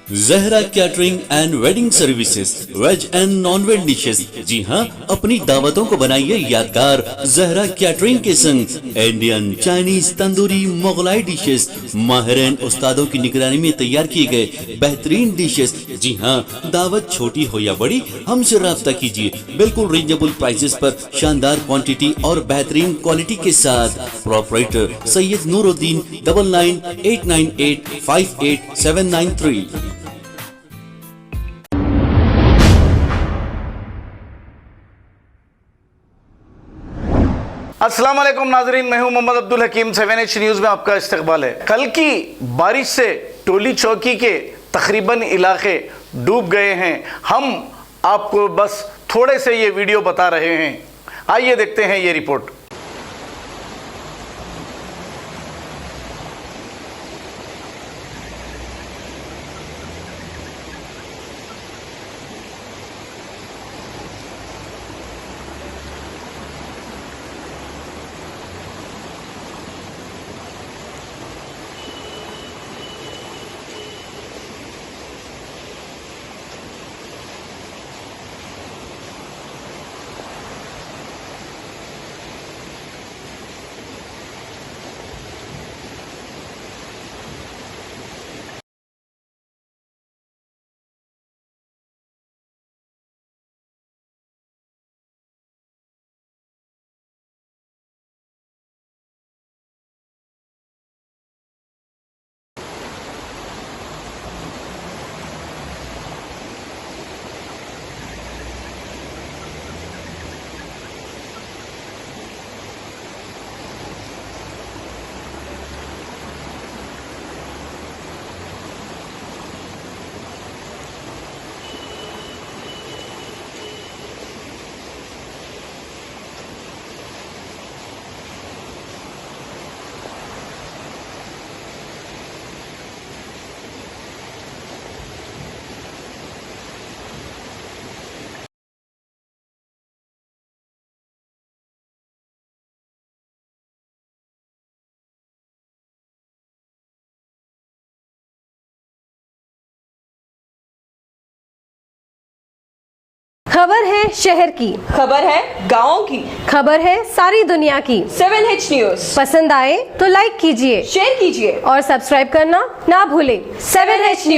Zahra catering and wedding services, veg and non veg dishes. जी हाँ, अपनी दावतों को बनाइए यादगार जहरा कैटरिंग के संग। Indian, Chinese, tandoori, Mughlai dishes माहिरीन उस्तादों की निगरानी में तैयार किए गए बेहतरीन डिशेस। जी हाँ, दावत छोटी हो या बड़ी, हमसे राब्ता कीजिए। बिल्कुल रीजनेबल प्राइसेस पर शानदार क्वांटिटी और बेहतरीन क्वालिटी के साथ। प्रोपराइटर सैयद नूरुद्दीन 9989858793। अस्सलाम वालेकुम नाजरीन, मैं हूं मोहम्मद अब्दुल हकीम। 7H न्यूज़ में आपका इस्तकबाल है। कल की बारिश से टोली चौकी के तकरीबन इलाके डूब गए हैं। हम आपको बस थोड़े से ये वीडियो बता रहे हैं। आइए देखते हैं ये रिपोर्ट। खबर है शहर की, खबर है गाँव की, खबर है सारी दुनिया की। 7H न्यूज़ पसंद आए तो लाइक कीजिए, शेयर कीजिए और सब्सक्राइब करना ना भूलें। 7H news.